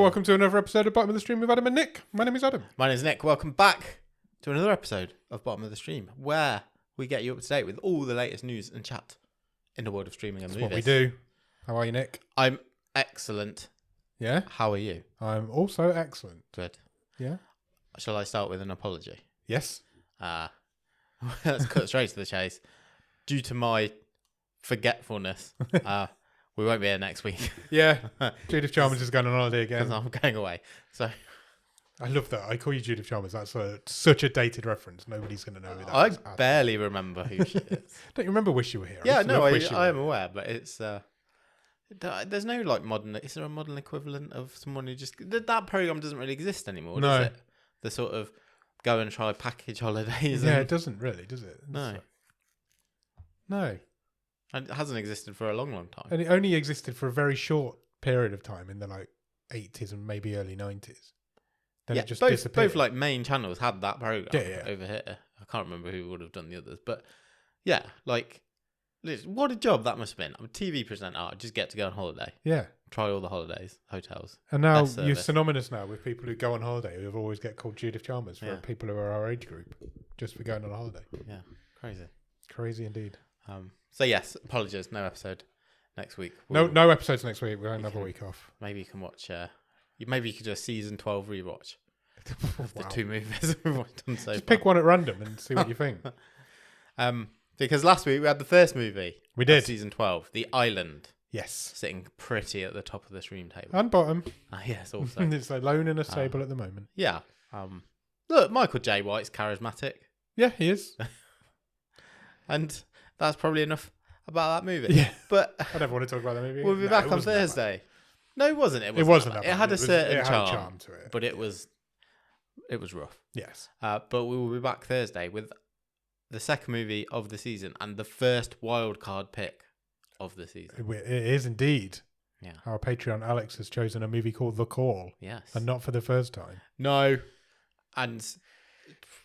welcome to another episode of Bottom of the Stream with Adam and Nick. My name is Adam. My name is Nick. Welcome back to another episode of Bottom of the Stream, where we get you up to date with all the latest news and chat in the world of streaming and That's movies. what we do. How are you, Nick? I'm excellent. Yeah? How are you? I'm also excellent. Good. Yeah? Shall I start with an apology? Yes. Let's cut straight to the chase. Due to my forgetfulness, we won't be here next week. Yeah. Judith Chalmers is going on holiday Because again. I'm going away. So I love that. I call you Judith Chalmers. That's such a dated reference. Nobody's going to know who that is. I barely remember who she is. Don't you remember Wish You Were Here? Yeah, used to no, love Wish You I Were am Here. aware, but it's there's no like modern. Is there a modern equivalent of someone who just that program doesn't really exist anymore? No. Does it? The sort of go and try package holidays. Yeah, and, it doesn't really, does it? No, No. and it hasn't existed for a long, long time. And it only existed for a very short period of time in the 80s and maybe early 90s. Then Yeah, it just both disappeared. main channels had that program Yeah. over here. I can't remember who would have done the others, but yeah, what a job that must have been. I'm a TV presenter. I just get to go on holiday, Yeah. try all the holidays, hotels. And now Best you're service. synonymous now with people who go on holiday who always get called Judith Chalmers for Yeah. people who are our age group just for going on a holiday. Yeah, crazy. Crazy indeed. So yes, apologies, no episode next week. No episodes next week. We're going to have a week off. Maybe you can watch. Maybe you could do a season 12 rewatch of the Wow. two movies we've done so Just far. pick one at random and see what you think. Because last week we had the first movie. We of did. season 12, The Island, Yes. sitting pretty at the top of the stream table. And bottom. Yes, also. It's alone in a stable at the moment. Yeah. Look, Michael J. White's charismatic, Yeah, he is. and that's probably enough about that movie. Yeah. But I never want to talk about that movie. we'll be No, back it on wasn't that bad. Thursday. No, it wasn't. It wasn't that It bad. had a certain it had a charm, charm to it. but it was rough. Yes. But we will be back Thursday with the second movie of the season and the first wild card pick of the season. It is indeed. Yeah. Our Patreon Alex has chosen a movie called The Call. Yes. And not for the first time. No. And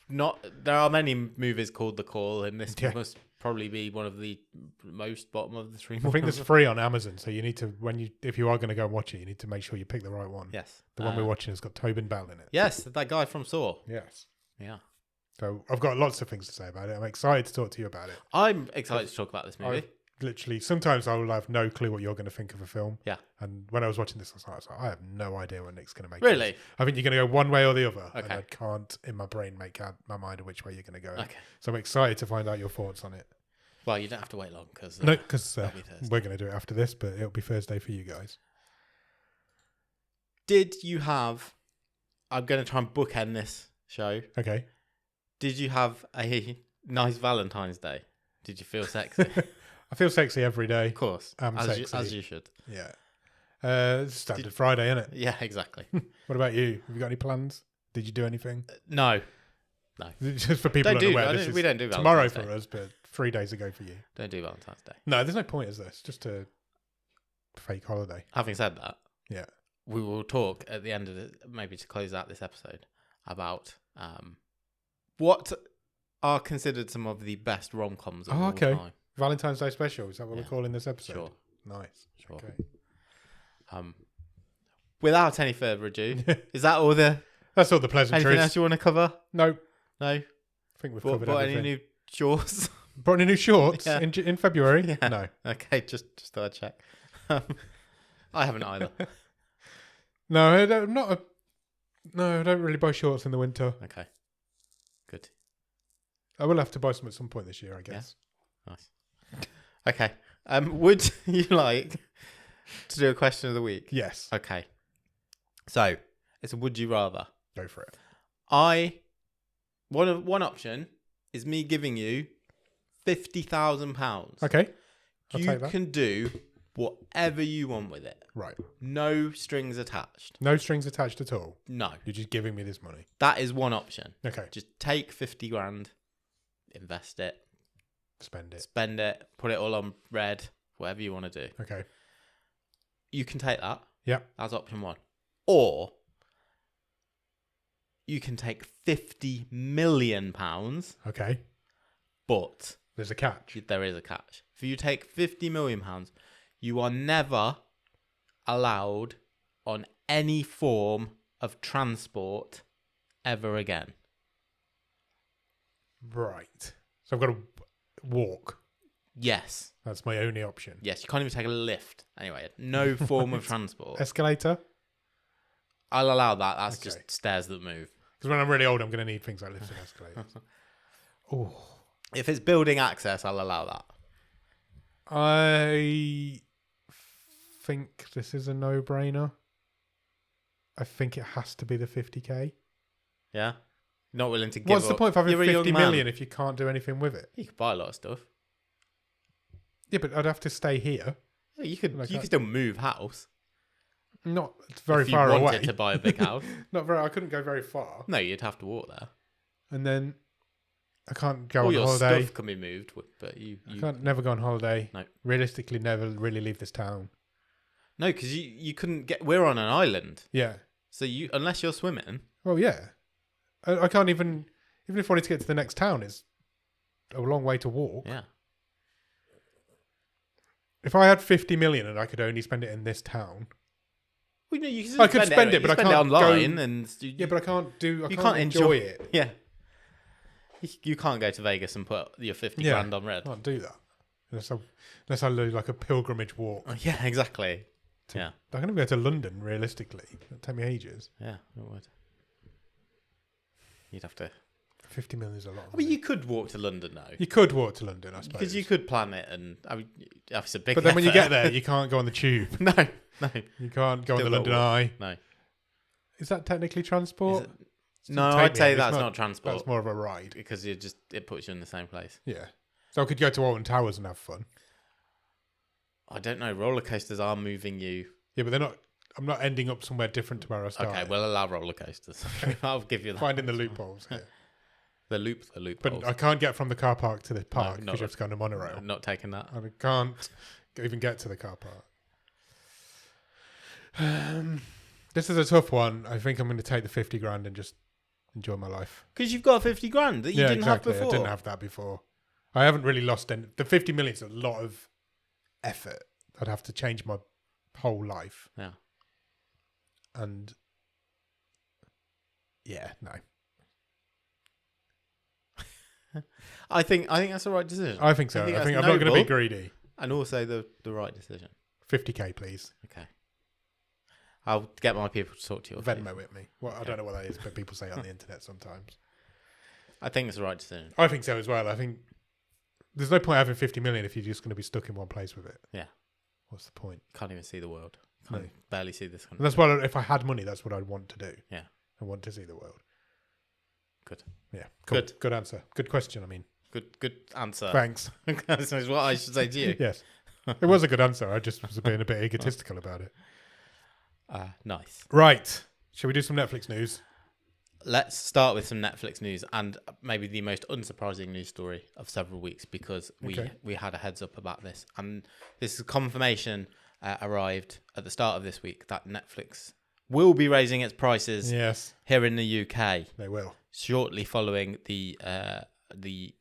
there are many movies called The Call, and this Yeah. must probably be one of the most bottom of the stream. I think it's free on Amazon, so you need to, if you are going to go and watch it, you need to make sure you pick the right one. Yes. The one we're watching has got Tobin Bell in it. Yes, that guy from Saw. Yes. Yeah. So I've got lots of things to say about it. I'm excited to talk to you about it. I'm excited to talk about this movie. Literally, sometimes I will have no clue what you're going to think of a film. Yeah. And when I was watching this last night, I was like, I have no idea what Nick's going to make. Really? Of this. I think you're going to go one way or the other. And Okay. I can't, in my brain, make out my mind of which way you're going to go. Okay. So I'm excited to find out your thoughts on it. Well, you don't have to wait long because No, because it'll be Thursday. we're going to do it after this, but it'll be Thursday for you guys. Did you have... I'm going to try and bookend this show. Okay. Did you have a nice Valentine's Day? Did you feel sexy? I feel sexy every day. Of course. I'm sexy. As you should. Yeah. Standard Friday, isn't it? Yeah, exactly. What about you? Have you got any plans? Did you do anything? No. Just for people Don't do. unaware, this is We don't do tomorrow Valentine's for Day. us, but 3 days ago for you. Don't do Valentine's Day. No, there's no point, is there? It's just a fake holiday. Having said that, Yeah. we will talk at the end of it, maybe to close out this episode, about what are considered some of the best rom-coms of all time. Valentine's Day special. Is that what Yeah. we're calling this episode? Sure. Nice. Sure. Okay. Without any further ado, is that all the... That's all the Anything pleasantries. else you want to cover? No. No? I think we've Bought covered everything. any new shorts? Brought any new shorts Yeah. in February? Yeah. No. Okay, just thought I'd check. I haven't either. No, I don't really buy shorts in the winter. Okay. Good. I will have to buy some at some point this year, I guess. Nice. Okay. Would you like to do a question of the week? Yes. Okay. So, it's a would you rather. Go for it. One option is me giving you £50,000. Okay. I'll You take that. can do whatever you want with it. Right. No strings attached. No strings attached at all. No. You're just giving me this money. That is one option. Okay. Just take 50 grand, invest it, Spend it. spend it, put it all on red, whatever you want to do. Okay. You can take that. Yeah. That's option one. Or you can take £50 million, Okay. but There's a catch. there is a catch. If you take £50 million, you are never allowed on any form of transport ever again. Right. So I've got to walk. Yes. That's my only option. Yes, you can't even take a lift. Anyway, no form of transport. Escalator? I'll allow that. That's Okay. just stairs that move. Because when I'm really old, I'm going to need things like lifts and escalators. Oh. If it's building access, I'll allow that. I think this is a no-brainer. I think it has to be the 50k. Yeah? Not willing to give What's the up. point of having You're a 50 young million man. if you can't do anything with it? You could buy a lot of stuff. Yeah, but I'd have to stay here. Yeah, you could Like you that. could still move house. Not very if far you away. wanted to buy a big house. Not very. I couldn't go very far. No, you'd have to walk there. And then I can't go All on your holiday. stuff can be moved, but you I can't never go on holiday. No. Realistically, never really leave this town. No, because you couldn't get. We're on an island, Yeah. so you unless you're swimming. Well, yeah. I can't even if I wanted to get to the next town, it's a long way to walk. Yeah. If I had 50 million and I could only spend it in this town, Well, no, you can I could spend anyway. it, but You I spend can't it online, go- and yeah, but I can't do. I you can't can't enjoy it. Yeah. You can't go to Vegas and put your 50 Yeah. grand on red. I can't do that unless I do like a pilgrimage walk. Oh, yeah, exactly. To- Yeah. I'm going to go to London. Realistically, it'll take me ages. Yeah, it would. You'd have to. 50 million is a lot. I mean, you could walk to London though, You could walk to London, I suppose. because you could plan it, and I mean, it's a big. But then when you effort. get there, you can't go on the tube. no, You can't go on Still the got London walk. Eye. no. Is that technically transport? Is it- Doesn't No, take I'd me say on. that's It's not transport That's more of a ride. because it puts you in the same place. Yeah. So I could go to Alton Towers and have fun. I don't know. Roller coasters are moving you. Yeah, but they're not. I'm not ending up somewhere different to where I started. Okay, we'll allow roller coasters. I'll give you that. Finding the loopholes. Yeah. The loop. But I can't get from the car park to the park no, because you have to go on the monorail. I'm not taking that. And I can't even get to the car park. This is a tough one. I think I'm going to take the 50 grand and just enjoy my life. Because you've got 50 grand that you didn't have before. I didn't have that before. I haven't really lost any. The 50 million is a lot of effort. I'd have to change my whole life. Yeah. And yeah, no. I think that's the right decision. I think so. I think that's I'm not going to be noble. greedy. And also the right decision. 50k, please. Okay. I'll get my people to talk to you. Venmo with me. Well, I don't know what that is, but people say it on the internet sometimes. I think it's the right decision. I think so as well. I think there's no point having 50 million if you're just going to be stuck in one place with it. Yeah. What's the point? Can't even see the world. No. Can't barely see this country. And that's why if I had money, that's what I'd want to do. Yeah. I want to see the world. Good. Yeah. Cool. Good. Good answer. Good question, I mean. Good answer. Thanks. This is what I should say to you. Yes. It was a good answer. I just was being a bit egotistical about it. Nice. Right. Shall we do some Netflix news? Let's start with some Netflix news and maybe the most unsurprising news story of several weeks because we had a heads up about this. And this is confirmation arrived at the start of this week that Netflix will be raising its prices Yes. here in the UK They will. shortly following the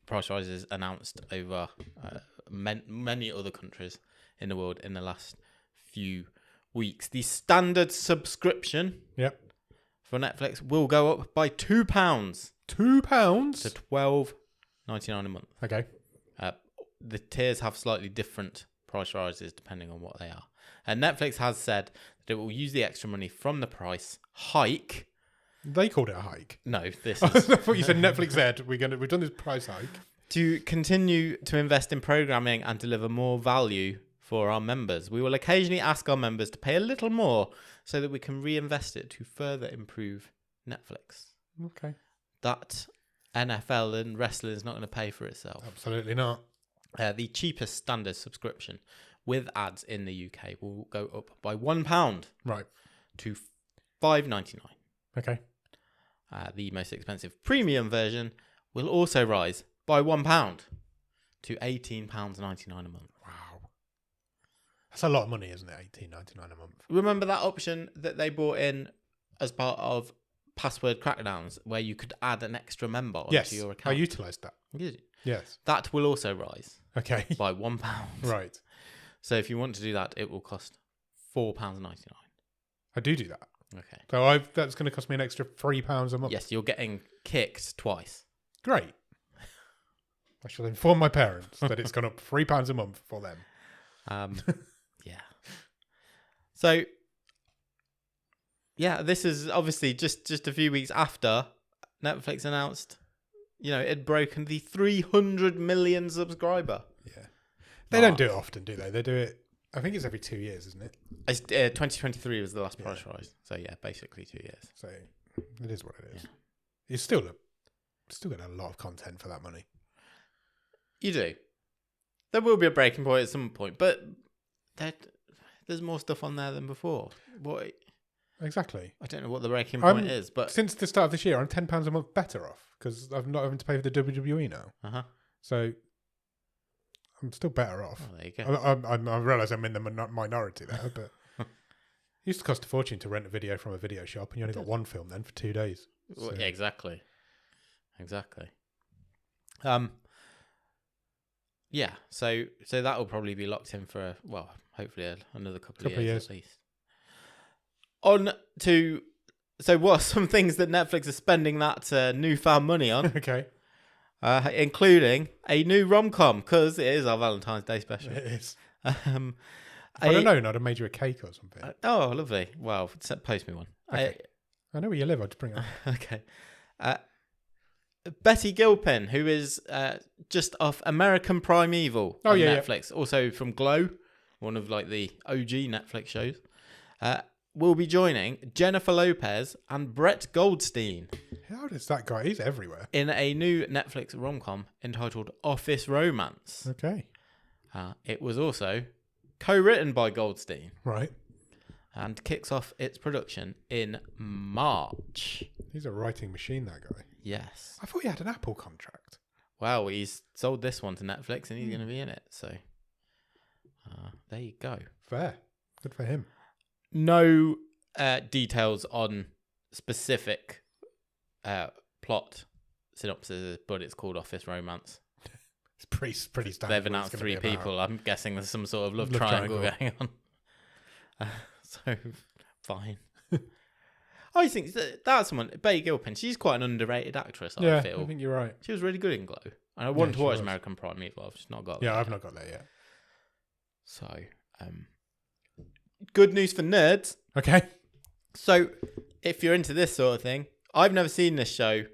price rises announced over many other countries in the world in the last few weeks. The standard subscription Yep. for Netflix will go up by £2 £2? to $12.99 a month. Okay. The tiers have slightly different price rises depending on what they are. And Netflix has said that it will use the extra money from the price hike. They called it a hike. No, this I is thought you said Netflix said we've done this price hike. to continue to invest in programming and deliver more value for our members. We will occasionally ask our members to pay a little more so that we can reinvest it to further improve Netflix. Okay. That NFL and wrestling is not going to pay for itself. Absolutely not. The cheapest standard subscription with ads in the UK will go up by £1 Right. to $5.99. Okay. The most expensive premium version will also rise by £1 to £18.99 a month. Wow. That's a lot of money, isn't it? $18.99 a month. Remember that option that they brought in as part of password crackdowns where you could add an extra member onto your I account? utilised that. Yes. That will also rise Okay. by £1. Right. So if you want to do that, it will cost £4.99. I do that. Okay. So that's going to cost me an extra £3 a month. Yes, you're getting kicked twice. Great. I shall inform my parents that it's gone up £3 a month for them. Yeah. So, yeah, this is obviously just a few weeks after Netflix announced, it had broken the 300 million subscriber. Yeah. They don't do it often, do they? They do it, I think it's every 2 years, isn't it? 2023 was the last price rise. So, yeah, basically 2 years. So, it is what it is. Yeah. You're still getting a lot of content for that money. You do. There will be a breaking point at some point, but there's more stuff on there than before. What? Exactly. I don't know what the breaking point is, but since the start of this year, I'm £10 a month better off because I'm not having to pay for the WWE now. So I'm still better off. Oh, there you go. I realise I'm in the minority there, but it used to cost a fortune to rent a video from a video shop, and you only got one film then for 2 days. So. Well, yeah, exactly. Yeah, so that will probably be locked in for hopefully another couple of years at least. On to what are some things that Netflix is spending that newfound money on? Okay, including a new rom-com because it is our Valentine's Day special. It is. I don't know, I'd have made you a cake or something. Oh, lovely! Wow, post me one. Okay. I know where you live. I'll just bring it up. Okay. Betty Gilpin, who is just off American Primeval on Netflix, also from Glow, one of the OG Netflix shows, will be joining Jennifer Lopez and Brett Goldstein. How does that guy? He's everywhere. In a new Netflix rom-com entitled Office Romance. Okay. It was also co-written by Goldstein. Right. And kicks off its production in March. He's a writing machine, that guy. Yes. I thought he had an Apple contract. Well, he's sold this one to Netflix and he's going to be in it. So there you go. Fair. Good for him. No details on specific plot synopsis, but it's called Office Romance. It's pretty standard. They've announced 3 people. I'm guessing there's some sort of love triangle going on. So, fine. I think that's someone, Betty Gilpin, she's quite an underrated actress, I feel. I think you're right. She was really good in Glow. And I wanted to watch American Primeval. I've just not got I've not got there yet. So, good news for nerds. Okay. So, if you're into this sort of thing, I've never seen this show,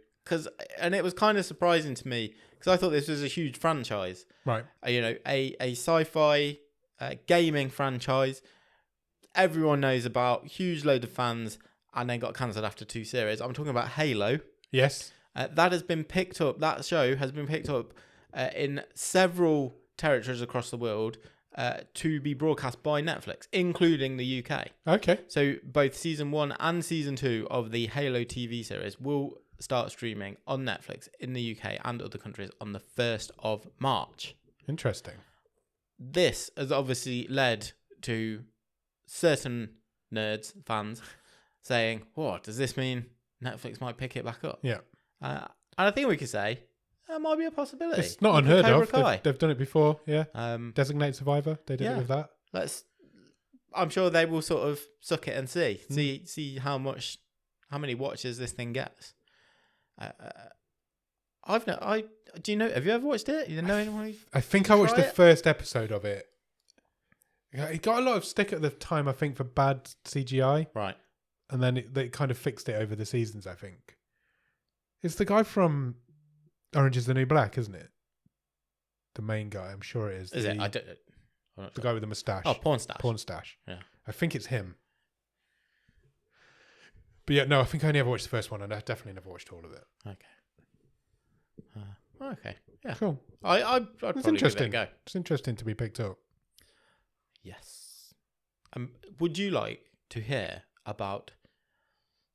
and it was kind of surprising to me, because I thought this was a huge franchise. Right. A sci-fi gaming franchise everyone knows about, huge load of fans, and then got cancelled after 2 series. I'm talking about Halo. Yes. That has been picked up, that show has been picked up in several territories across the world to be broadcast by Netflix, including the UK. Okay. So both season 1 and season 2 of the Halo TV series will start streaming on Netflix in the UK and other countries on the 1st of March. Interesting. This has obviously led to certain nerds, fans, saying, what, does this mean Netflix might pick it back up? Yeah. And I think we could say that might be a possibility. It's not unheard of. They've done it before, yeah. Designated Survivor, they did it with that. I'm sure they will sort of suck it and see how many watches this thing gets. Have you ever watched it? You know anyone? I think I watched the first episode of it. It got a lot of stick at the time, I think, for bad CGI. Right. And then they kind of fixed it over the seasons, I think. It's the guy from Orange is the New Black, isn't it? The main guy, I'm sure it is. Is it? The guy with the moustache. Oh, Pornstache. Pornstache. Yeah. I think it's him. But yeah, no, I think I only ever watched the first one, and I definitely never watched all of it. Okay. Okay. Yeah. Cool. I'd probably give it a go. It's interesting to be picked up. Yes. Would you like to hear about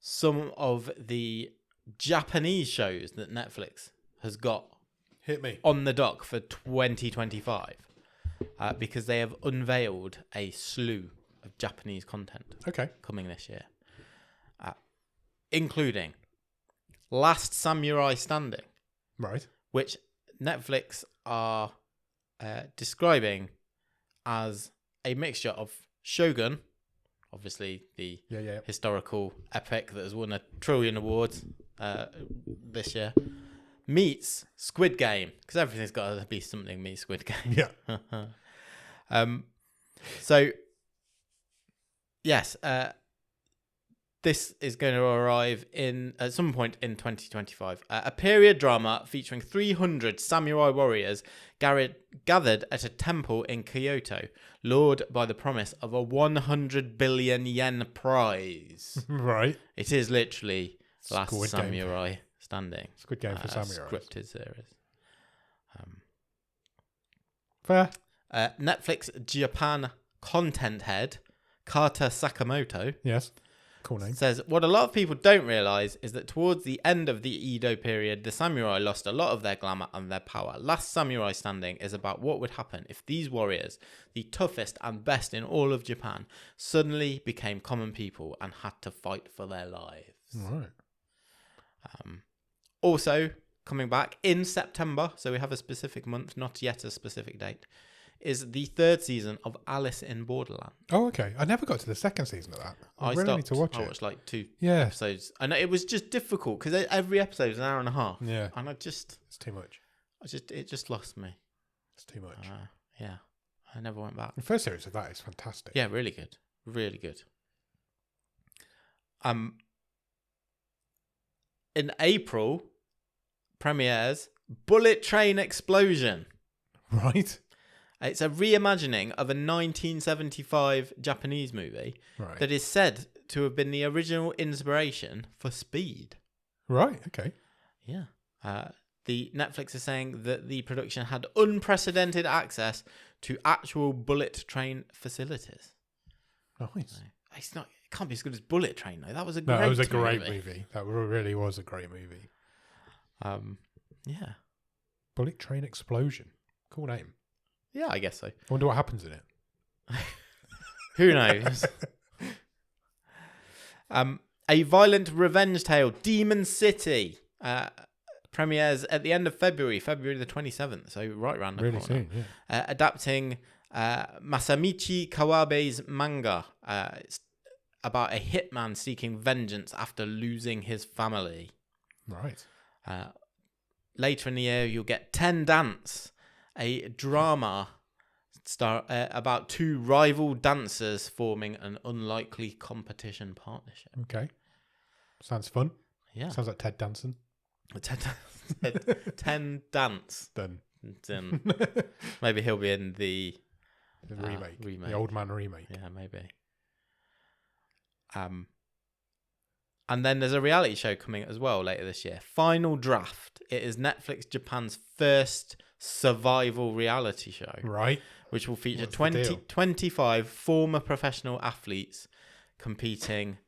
some of the Japanese shows that Netflix has got Hit me on the dock for 2025? Because they have unveiled a slew of Japanese content coming this year, including Last Samurai Standing, right? Which Netflix are describing as a mixture of Shogun, obviously the Yeah. historical epic that has won 1 trillion awards this year, meets Squid Game, because everything's got to be something meets Squid Game. Yeah. So, yes, this is going to arrive at some point in 2025. A period drama featuring 300 samurai warriors gathered at a temple in Kyoto, lured by the promise of a 100 billion yen prize. Right. It is literally Last Squid Samurai Game. Standing. Squid Game for samurais. Scripted series. Fair. Netflix Japan content head Kata Sakamoto. Yes. Cool name. Says, what a lot of people don't realise is that towards the end of the Edo period, the samurai lost a lot of their glamour and their power. Last Samurai Standing is about what would happen if these warriors, the toughest and best in all of Japan, suddenly became common people and had to fight for their lives. Right. Also, coming back in September, so we have a specific month, not yet a specific date, is the 3rd season of Alice in Borderland. Oh, okay. I never got to the 2nd season of that. I really need to watch it. I watched like 2 Yeah. episodes. And it was just difficult because every episode is an hour and a half. Yeah. And It's too much. it just lost me. It's too much. Yeah. I never went back. The first series of that is fantastic. Yeah, really good. Really good. In April, premieres Bullet Train Explosion. Right. It's a reimagining of a 1975 Japanese movie Right. that is said to have been the original inspiration for Speed. Right. Okay. Yeah. The Netflix is saying that the production had unprecedented access to actual bullet train facilities. Nice. It can't be as good as Bullet Train though. That was a great movie. That really was a great movie. Yeah. Bullet Train Explosion. Cool name. Yeah, I guess so. I wonder what happens in it. Who knows? A violent revenge tale, Demon City, premieres at the end of February the 27th, so right around the Really corner. soon, yeah. Adapting Masamichi Kawabe's manga. It's about a hitman seeking vengeance after losing his family. Right. Later in the year, you'll get 10 Dance, a drama about 2 rival dancers forming an unlikely competition partnership. Okay. Sounds fun. Yeah. Sounds like Ted Danson. 10 Dance. Done. Maybe he'll be in the remake. remake. The Old Man remake. Yeah, maybe. And then there's a reality show coming as well later this year. Final Draft. It is Netflix Japan's first survival reality show. Right. Which will feature What's the deal? 25 former professional athletes competing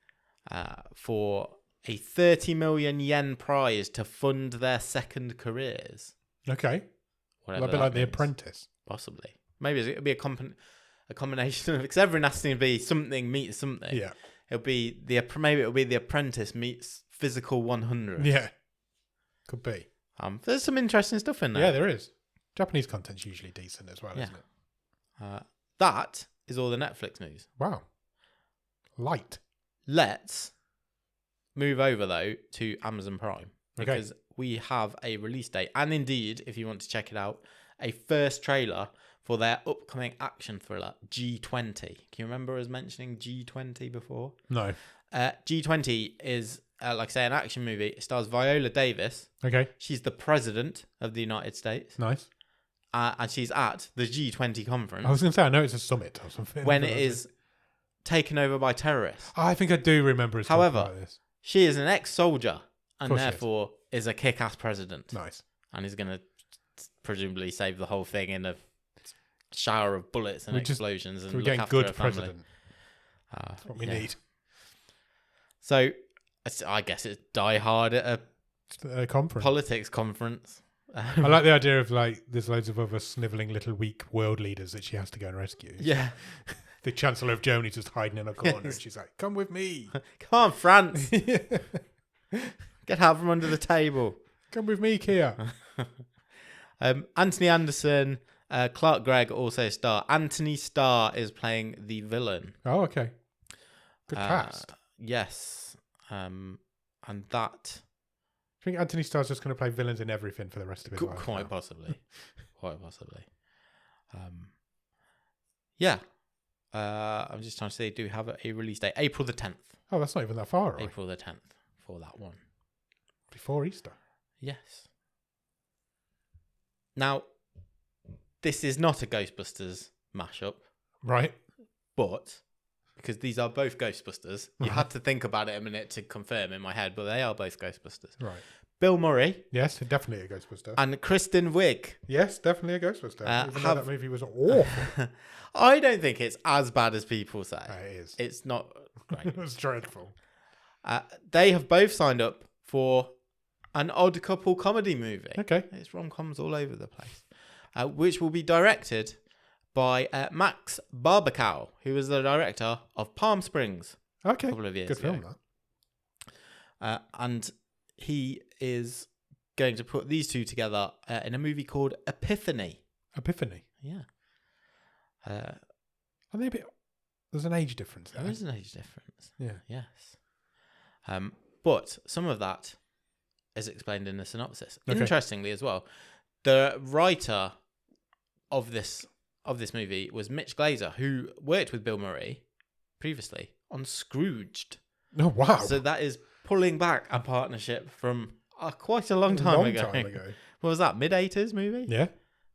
for a 30 million yen prize to fund their second careers. Okay. Whatever A bit like that The means. Apprentice. Possibly. Maybe it'll be a combination of, because everyone has to be something meets something. Yeah. Maybe it'll be The Apprentice meets Physical 100. Yeah. Could be. There's some interesting stuff in there. Yeah, there is. Japanese content's usually decent as well, Yeah. isn't it? That is all the Netflix news. Wow. Light. Let's move over, though, to Amazon Prime. Because we have a release date. And indeed, if you want to check it out, a first trailer for their upcoming action thriller, G20. Can you remember us mentioning G20 before? No. G20 is, like I say, an action movie. It stars Viola Davis. Okay. She's the president of the United States. Nice. And she's at the G20 conference. I was going to say, I know it's a summit or something. when it is taken over by terrorists. I think I do remember us talking However, about this. she is an ex-soldier and Of course she is. therefore is a kick-ass president. Nice. And is going to presumably save the whole thing in a shower of bullets and explosions and We're look getting after good her family. president. That's what we need. So I guess it's Die Hard at A conference. politics conference. I like the idea of like there's loads of other snivelling little weak world leaders that she has to go and rescue. Yeah. The Chancellor of Germany's just hiding in a corner and she's like, come with me. Come on, France. Get out from under the table. Come with me, Kia. Anthony Anderson, Clark Gregg also star. Anthony Starr is playing the villain. Oh, okay. Good cast. Yes. And that... I think Anthony Starr's just going to play villains in everything for the rest of his life. Quite possibly. Quite possibly. Yeah. I'm just trying to say, do we have a release date? April the 10th. Oh, that's not even that far, right? April the 10th for that one. Before Easter. Yes. Now, this is not a Ghostbusters mashup. Right. But, because these are both Ghostbusters, you had to think about it a minute to confirm in my head, but they are both Ghostbusters. Right. Bill Murray. Yes, definitely a Ghostbuster. And Kristen Wiig. Yes, definitely a Ghostbuster. Even though that movie was awful. I don't think it's as bad as people say. It is. It's not great. It was dreadful. They have both signed up for an Odd Couple comedy movie. Okay. It's rom-coms all over the place. Which will be directed by Max Barbacow, who was the director of Palm Springs a couple of years ago. Good film, that. And he is going to put these two together in a movie called Epiphany. Epiphany? Yeah. Are they a bit... There's an age difference there. There is an age difference. Yeah. Yes. But some of that is explained in the synopsis. Okay. Interestingly as well, the writer of this movie was Mitch Glazer, who worked with Bill Murray previously on Scrooged. Oh, wow. So that is pulling back a partnership from quite a long time ago. What was that? Mid-80s movie? Yeah.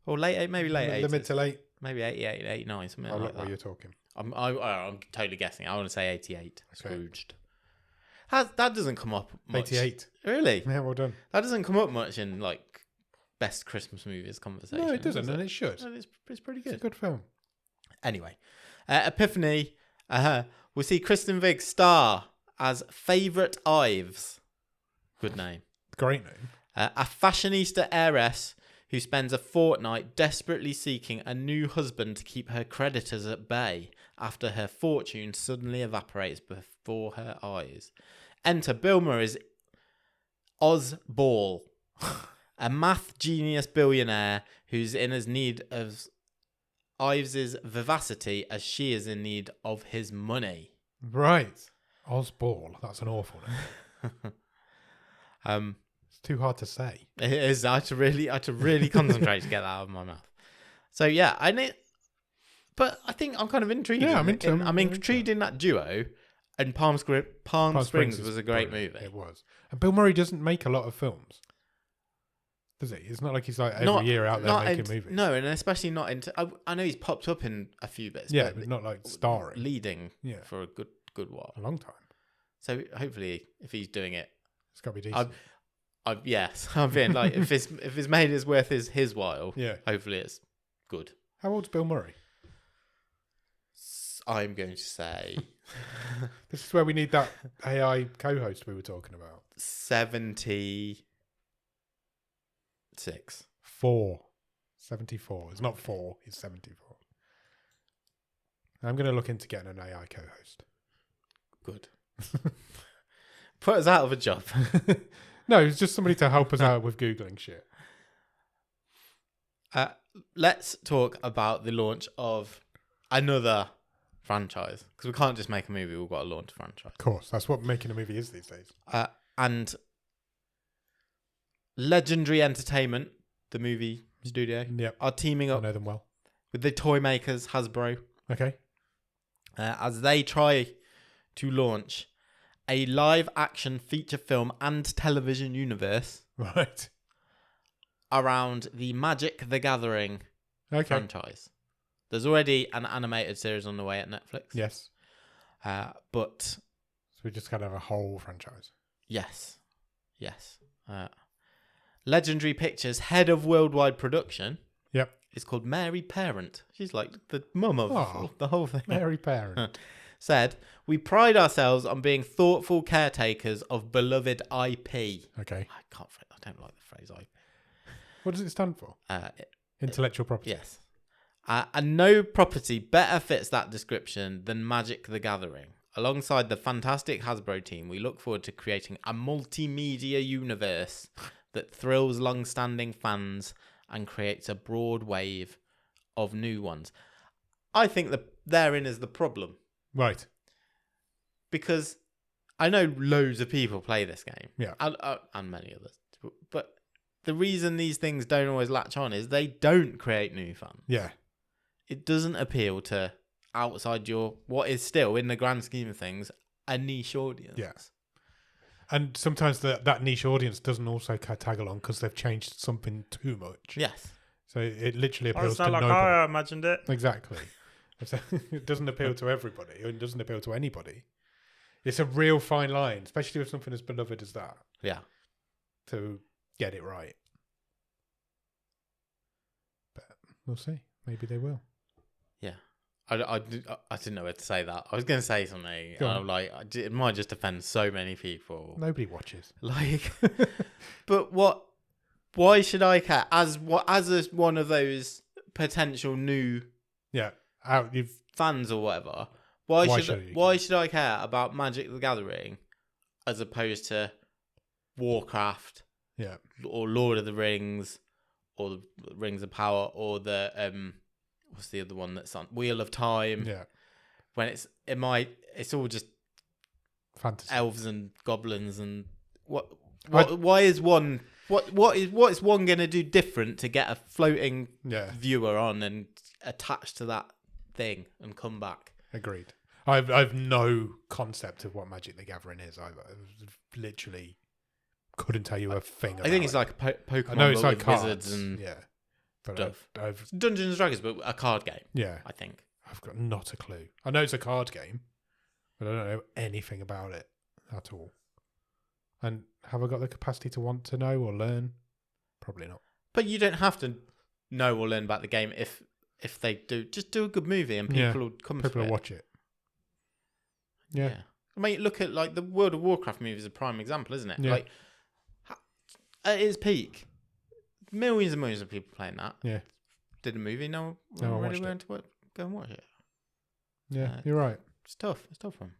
Or maybe late 80s. The mid to late. Maybe 88, 89, something like that. What you're talking. I'm totally guessing. I want to say 88. Okay. Scrooged. That doesn't come up much. 88. Really? Yeah, well done. That doesn't come up much in like best Christmas movies conversation. No, it doesn't, and it should. And it's pretty good. It's a good film. Anyway, Epiphany. We'll see Kristen Wiig star as Favourite Ives. Good name. Great name. A fashionista heiress who spends a fortnight desperately seeking a new husband to keep her creditors at bay after her fortune suddenly evaporates before her eyes. Enter Bill Murray's Oz Ball, a math genius billionaire who's in as need of Ives's vivacity as she is in need of his money. Right. Ozball. That's an awful name. It's too hard to say. It is. I had to really concentrate to get that out of my mouth. So yeah, but I think I'm kind of intrigued. Yeah, I'm intrigued in that duo. And Palm Springs was a great movie. It was. And Bill Murray doesn't make a lot of films, does he? It's not like he's like every year out there making movies. No, and especially not into. I know he's popped up in a few bits. Yeah, but not like starring, leading. Yeah. For a good while, a long time. So hopefully, if he's doing it, it's got to be decent. Yes, I'm being like if it's made it's worth his while. Yeah. Hopefully, it's good. How old's Bill Murray? I'm going to say. This is where we need that AI co-host we were talking about. 76. 74. It's not 4. It's 74. I'm going to look into getting an AI co-host. Good. Put us out of a job. No, it's just somebody to help us out with Googling shit. Let's talk about the launch of another franchise, because we can't just make a movie, we've got to launch a franchise. Of course, that's what making a movie is these days. And Legendary Entertainment, the movie studio, are teaming up. I know them well. With the toy makers Hasbro. Okay. As they try to launch a live action feature film and television universe. Right. Around the Magic the Gathering franchise. There's already an animated series on the way at Netflix. Yes. But... So we just got to have a whole franchise. Yes. Legendary Pictures' head of worldwide production. Yep. Is called Mary Parent. She's like the mum of the whole thing. Mary Parent. Said, we pride ourselves on being thoughtful caretakers of beloved IP. Okay. I don't like the phrase IP. What does it stand for? Intellectual property. Yes. And no property better fits that description than Magic the Gathering. Alongside the fantastic Hasbro team, we look forward to creating a multimedia universe that thrills long-standing fans and creates a broad wave of new ones. I think that therein is the problem. Right. because I know loads of people play this game. Yeah. And many others. But the reason these things don't always latch on is they don't create new fans. Yeah. It doesn't appeal to outside your, what is still, in the grand scheme of things, a niche audience. Yeah. And sometimes that niche audience doesn't also tag along because they've changed something too much. Yes. So it literally appeals It's to not like nobody. I imagined it. Exactly. It doesn't appeal to everybody. It doesn't appeal to anybody. It's a real fine line, especially with something as beloved as that, Yeah. to get it right. But we'll see. Maybe they will. Yeah. I didn't know where to say that. I was going to say something. Go on. I'm like, it might just offend so many people. Nobody watches. Like, but what? Why should I care? As one of those potential new Yeah. fans or whatever. Why you should I care about Magic the Gathering as opposed to Warcraft? Yeah. Or Lord of the Rings, or the Rings of Power, or the what's the other one that's on Wheel of Time? Yeah. When it's all just Fantasy. elves and goblins and why is one what is one gonna do different to get a floating viewer on and attach to that thing and come back? Agreed. I've no concept of what Magic the Gathering is either. I literally couldn't tell you a thing about it. I think it's like a Pokemon. I know it's like with cards, wizards and but stuff. I've Dungeons and Dragons, but a card game. Yeah. I think. I've got not a clue. I know it's a card game, but I don't know anything about it at all. And have I got the capacity to want to know or learn? Probably not. But you don't have to know or learn about the game if they do. Just do a good movie and people will come People to will it. watch it. Yeah. I mean, look at like the World of Warcraft movie is a prime example, isn't it? Yeah. Like at its peak, millions and millions of people playing that. Yeah. Did a movie? No one one watched really it. went to go and watch it. Yeah, you're right. It's tough. It's tough for them.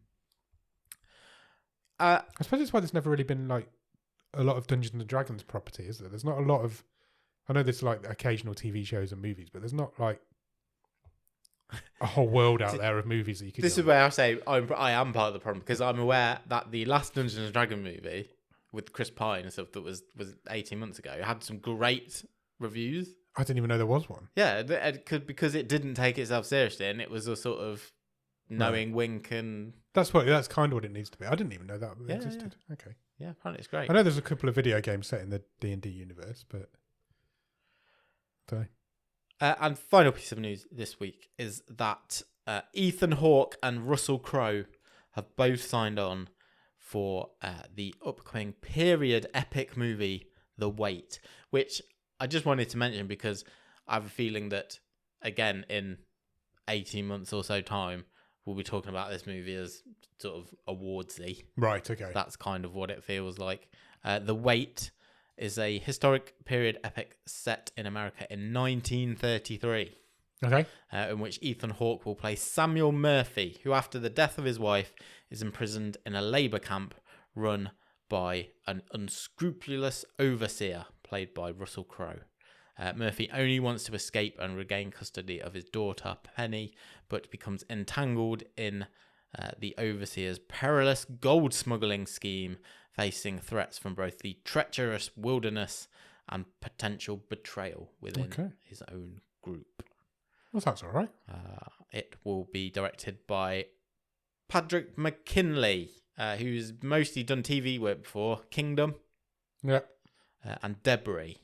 I suppose it's why there's never really been like a lot of Dungeons and Dragons property, is there? There's not a lot of. I know there's like occasional TV shows and movies, but there's not like a whole world out there of movies that you could. This is where I say I am part of the problem because I'm aware that the last Dungeons and Dragons movie with Chris Pine and stuff that was 18 months ago had some great reviews. I didn't even know there was one. Yeah, it could, because it didn't take itself seriously and it was a sort of knowing wink and that's kind of what it needs to be. I didn't even know that existed. Yeah. Okay. Yeah, apparently it's great. I know there's a couple of video games set in the D&D universe, but and final piece of news this week is that Ethan Hawke and Russell Crowe have both signed on for the upcoming period epic movie The Wait, which I just wanted to mention because I have a feeling that, again, in 18 months or so time, we'll be talking about this movie as sort of awardsy. Right, okay. That's kind of what it feels like. The Wait is a historic period epic set in America in 1933. Okay. In which Ethan Hawke will play Samuel Murphy, who after the death of his wife is imprisoned in a labour camp run by an unscrupulous overseer played by Russell Crowe. Murphy only wants to escape and regain custody of his daughter, Penny, but becomes entangled in the overseer's perilous gold smuggling scheme, facing threats from both the treacherous wilderness and potential betrayal within his own group. Well, that's all right. It will be directed by Patrick McKinley, who's mostly done TV work before, Kingdom, and Debris.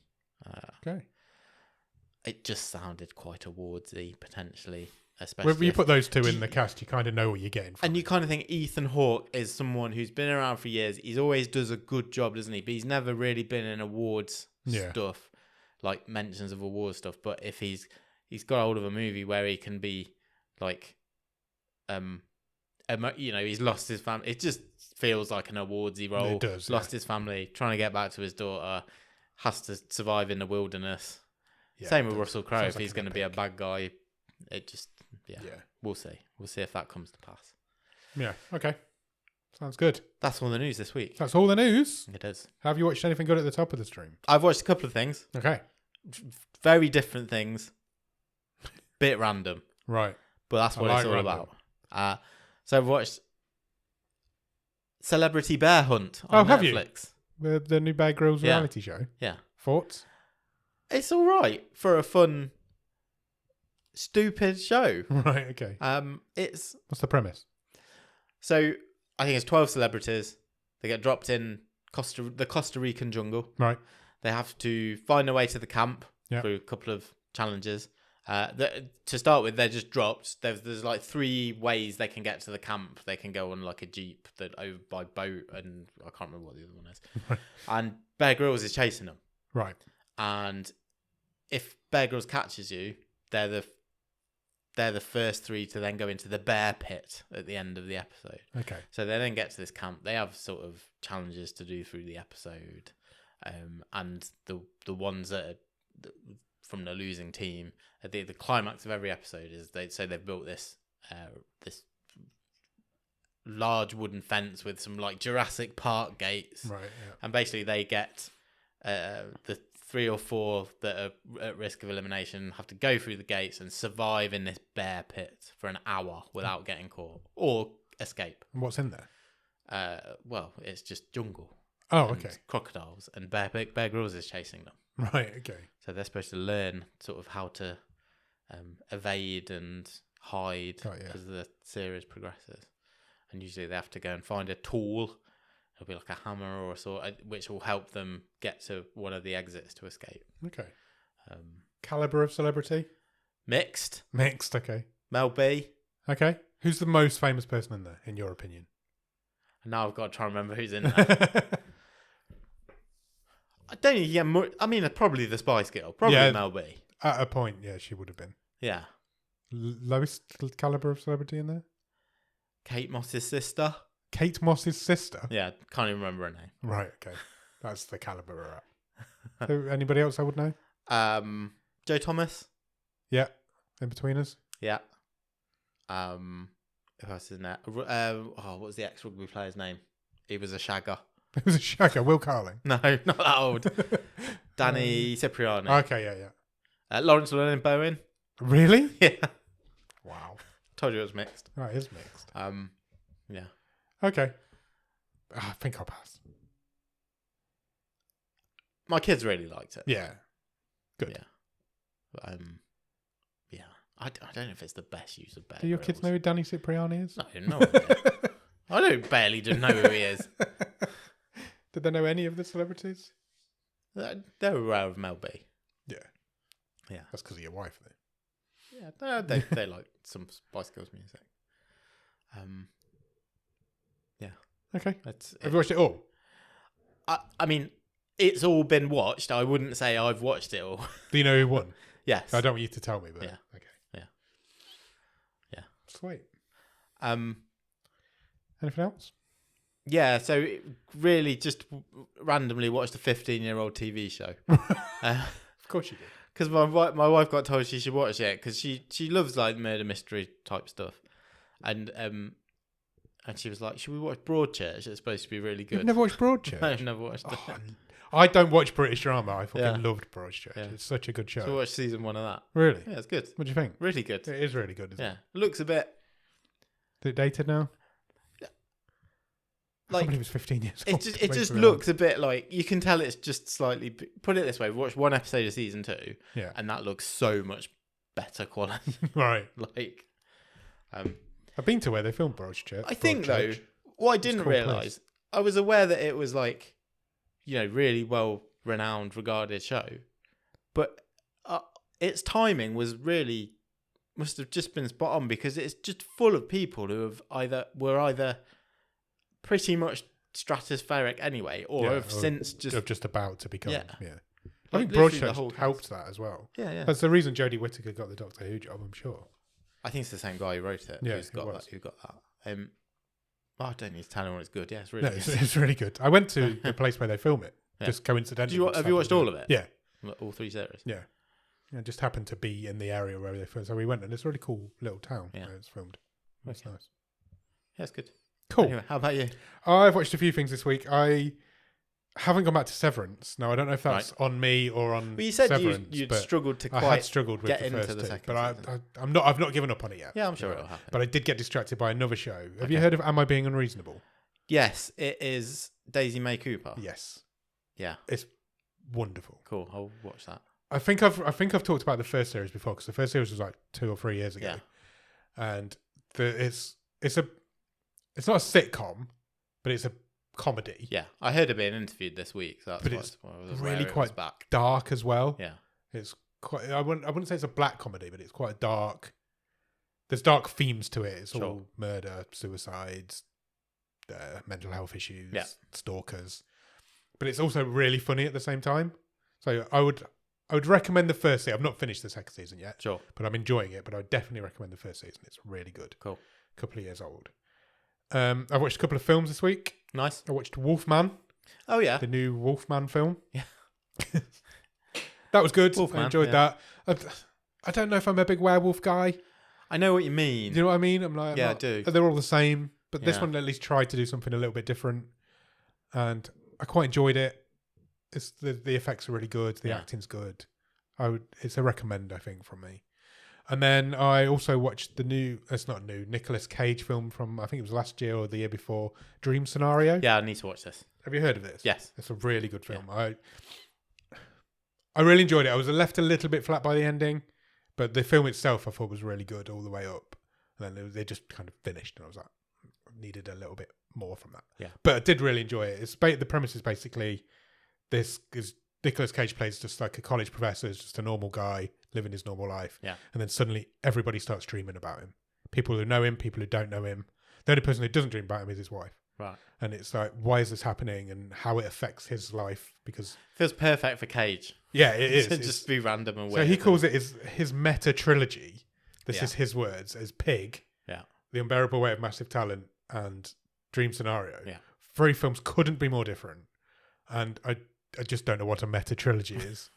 Okay. It just sounded quite awardsy, potentially. Especially When you put those two in the cast, you kind of know what you're getting from and you kind of think Ethan Hawke is someone who's been around for years. He's always does a good job, doesn't he? But he's never really been in awards stuff, like mentions of awards stuff. But if he's got hold of a movie where he can be like, he's lost his family. It just feels like an awardsy role. It does. Lost his family, trying to get back to his daughter, has to survive in the wilderness. Yeah, Same with Russell Crowe. Sounds If like he's an going to be a epic. bad guy, it just we'll see. We'll see if that comes to pass. Yeah. Okay. Sounds good. That's all the news this week. That's all the news. It is. Have you watched anything good at the top of the stream? I've watched a couple of things. Okay. Very different things. Bit random. Right. But that's what I it's like all random. about. So I've watched Celebrity Bear Hunt on have you? Netflix. The new Bear Grylls reality show. Yeah. Thoughts? It's all right for a fun, stupid show. Right. Okay. What's the premise? So I think it's 12 celebrities. They get dropped in the Costa Rican jungle. Right. They have to find their way to the camp through a couple of challenges. To start with, they're just dropped. There's like 3 ways they can get to the camp. They can go on like a jeep over by boat, and I can't remember what the other one is. Right. And Bear Grylls is chasing them. Right. And if Bear Grylls catches you, they're the first 3 to then go into the bear pit at the end of the episode. Okay. So they then get to this camp. They have sort of challenges to do through the episode, and the ones that are from the losing team. The climax of every episode is they've built this large wooden fence with some like Jurassic Park gates, right? Yeah. And basically they get the 3 or 4 that are at risk of elimination have to go through the gates and survive in this bear pit for an hour without getting caught or escape. And what's in there? Well, it's just jungle. Oh, okay. Crocodiles, and Bear Grylls is chasing them. Right. Okay. So they're supposed to learn sort of how to evade and hide as the series progresses. And usually they have to go and find a tool. It'll be like a hammer or a sword, which will help them get to one of the exits to escape. Okay. Caliber of celebrity? Mixed. Okay. Mel B. Okay. Who's the most famous person in there, in your opinion? And now I've got to try and remember who's in there. I don't think you get more. I mean, probably the Spice Girl. Probably Mel B. At a point, yeah, she would have been. Yeah. Lowest caliber of celebrity in there? Kate Moss's sister. Kate Moss's sister? Yeah, can't even remember her name. Right, okay. That's the caliber we're at. So, anybody else I would know? Joe Thomas. Yeah. In between us? Yeah. Who else is in there? What was the ex-rugby player's name? He was a shagger. It was a shagger. Will Carling? No, not that old. Danny Cipriani. Okay, yeah. Lawrence Llewellyn-Bowen. Really? Yeah. Wow. Told you it was mixed. Right, it is mixed. Yeah. Okay. I think I'll pass. My kids really liked it. Yeah. Good. Yeah. Yeah. I don't know if it's the best use of Bear Do your kids know who Danny Cipriani is? No idea. I don't barely know who he is. Did they know any of the celebrities? They're aware of Mel B. Yeah. Yeah. That's because of your wife, though. Yeah. They like some Spice Girls music. Yeah. Okay. Have you watched it all? I mean, it's all been watched. I wouldn't say I've watched it all. Do you know who won? Yes. I don't want you to tell me, but yeah. Okay. Yeah. Yeah. Sweet. Anything else? Yeah, so really just randomly watched a 15-year-old TV show. Of course you did. Because my wife got told she should watch it because she loves like murder mystery type stuff, and she was like, "Should we watch Broadchurch? It's supposed to be really good." You've never watched Broadchurch? I've never watched it. I don't watch British drama. I fucking loved Broadchurch. Yeah. It's such a good show. So watch season 1 of that. Really? Yeah, it's good. What do you think? Really good. It is really good. Isn't it? It looks a bit. Is it dated now? Like, I can't believe it's 15 years old. It just looks a bit like, you can tell it's just slightly, put it this way, we watched 1 episode of season 2, and that looks so much better quality. Right. Like, I've been to where they filmed Broadchurch. I think though, what I didn't realise, I was aware that it was like, really well renowned, regarded show, but its timing was really, must have just been spot on, because it's just full of people who were either pretty much stratospheric anyway, or have since just about to become. Yeah. I think Broadchurch helped that as well. Yeah. That's the reason Jodie Whittaker got the Doctor Who job, I'm sure. I think it's the same guy who wrote it. Yeah, who got that. I don't need to tell anyone it's good. Yeah, it's really good. It's really good. I went to the place where they film it, just coincidentally. Have you watched all of it? Yeah. All 3 series? Yeah. It just happened to be in the area where they filmed. So we went, and it's a really cool little town where it's filmed. It's nice. Yeah, it's good. Cool. Anyway, how about you? I've watched a few things this week. I haven't gone back to Severance. Now, I don't know if that's on me or on you said Severance. you'd struggled to I had struggled with get the into first the two, second but I've not given up on it yet. Yeah, I'm sure it'll happen. But I did get distracted by another show. Have you heard of Am I Being Unreasonable? Yes, it is Daisy May Cooper. Yes, Yeah, it's wonderful. cool. I'll watch that. I think I've talked about the first series before, because the first series was like 2 or 3 years ago, and it's not a sitcom, but it's a comedy. Yeah, I heard it being interviewed this week. So But it's really quite dark as well. Yeah, it's quite. I wouldn't say it's a black comedy, but it's quite dark. There's dark themes to it. It's all murder, suicides, mental health issues, stalkers. But it's also really funny at the same time. So I would recommend the first season. I've not finished the second season yet. Sure. But I'm enjoying it. But I would definitely recommend the first season. It's really good. Cool. A couple of years old. I watched a couple of films this week. Nice. I watched Wolfman. Oh, yeah. The new Wolfman film. Yeah. That was good. Wolfman, I enjoyed that. I don't know if I'm a big werewolf guy. I know what you mean. Do you know what I mean? I'm like, I do. They're all the same. But this one at least tried to do something a little bit different. And I quite enjoyed it. It's the effects are really good. The acting's good. It's a recommend, I think, from me. And then I also watched the new, it's not new, Nicolas Cage film from, I think it was last year or the year before, Dream Scenario. Yeah, I need to watch this. Have you heard of this? Yes. It's a really good film. Yeah. I really enjoyed it. I was left a little bit flat by the ending, but the film itself I thought was really good all the way up. And then they just kind of finished, and I was like, I needed a little bit more from that. Yeah. But I did really enjoy it. The premise is basically this is Nicolas Cage plays just like a college professor, is just a normal guy living his normal life. Yeah. And then suddenly everybody starts dreaming about him. People who know him, people who don't know him. The only person who doesn't dream about him is his wife. Right. And it's like, why is this happening and how it affects his life? Because feels perfect for Cage. Yeah, it is. To just be random and weird. So he calls it his meta trilogy. This is his words as Pig. Yeah. The Unbearable Weight of Massive Talent and Dream Scenario. Yeah. 3 films couldn't be more different. And I just don't know what a meta trilogy is.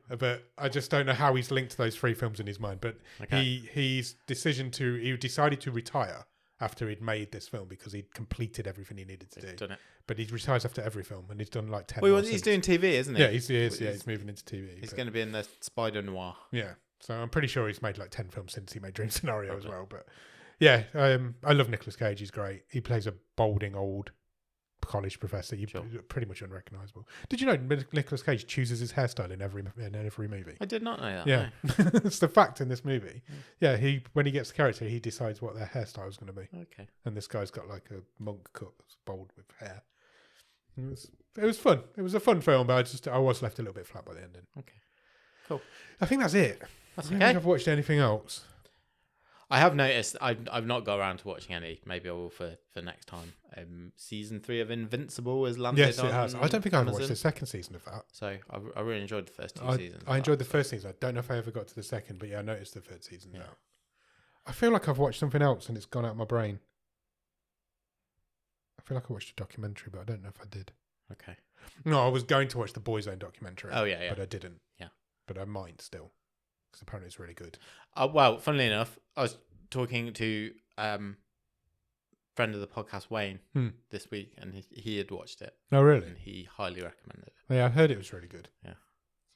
But I just don't know how he's linked those 3 films in his mind. But he decided to retire after he'd made this film because he'd completed everything he needed to do. Done it. But he retires after every film, and he's done like 10. Well, he's doing TV, isn't he? Yeah, he's moving into TV. He's going to be in the Spider Noir. Yeah, so I'm pretty sure he's made like 10 films since he made Dream Scenario as well. But yeah, I love Nicolas Cage. He's great. He plays a balding old college professor. Pretty much unrecognisable. Did you know Nicolas Cage chooses his hairstyle in every movie? I did not know that. Yeah, no. It's the fact in this movie. Yeah, when he gets the character, he decides what their hairstyle is going to be. Okay. And this guy's got like a monk cut, bald with hair. It was fun. It was a fun film, but I was left a little bit flat by the ending. Okay. Cool. I think that's it. That's I don't think I've watched anything else. I have noticed I've not got around to watching any. Maybe I will for next time. Season 3 of Invincible has landed. Yes, it has. I don't think I've watched the second season of that. So I really enjoyed the first 2 seasons. I enjoyed the first season. I don't know if I ever got to the second, but yeah, I noticed the third season now. I feel like I've watched something else and it's gone out of my brain. I feel like I watched a documentary, but I don't know if I did. Okay. No, I was going to watch the Boyzone documentary. Oh, yeah. But I didn't. Yeah. But I might still, because apparently it's really good. Well, funnily enough, I was talking to friend of the podcast, Wayne, this week, and he had watched it. Oh, really? And he highly recommended it. Yeah, I heard it was really good. Yeah.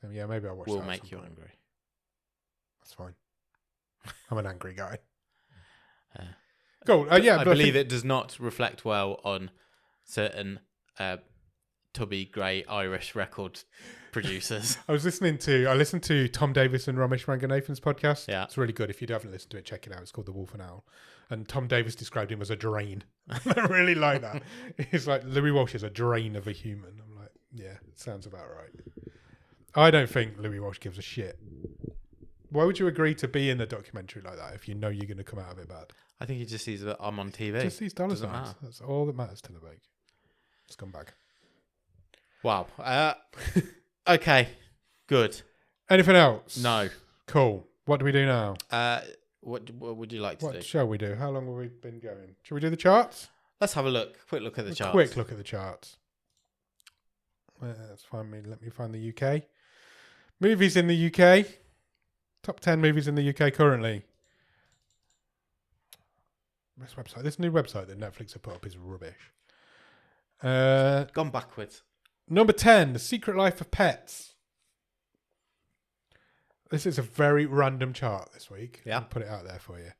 So yeah, maybe I'll watch that. Will make you angry. That's fine. I'm an angry guy. Cool. Yeah, I believe it does not reflect well on certain tubby grey Irish record producers. I listened to Tom Davis and Ramesh Ranganathan's podcast. Yeah. It's really good. If you haven't listened to it, check it out. It's called The Wolf and Owl. And Tom Davis described him as a drain. I really like that. He's like, Louis Walsh is a drain of a human. I'm like, yeah, it sounds about right. I don't think Louis Walsh gives a shit. Why would you agree to be in a documentary like that if you know you're going to come out of it bad? I think he just sees that I'm on TV. Just sees dollar signs. That's all that matters to the bloke. Scumbag. Wow. Okay. Good. Anything else? No. Cool. What do we do now? What would you like to do? What shall we do? How long have we been going? Shall we do the charts? Let's have a look. Quick look at the charts. Quick look at the charts. Let me find the UK. Movies in the UK. Top 10 movies in the UK currently. This new website that Netflix have put up is rubbish. Gone backwards. Number 10, The Secret Life of Pets. This is a very random chart this week. Yeah. I'll put it out there for you.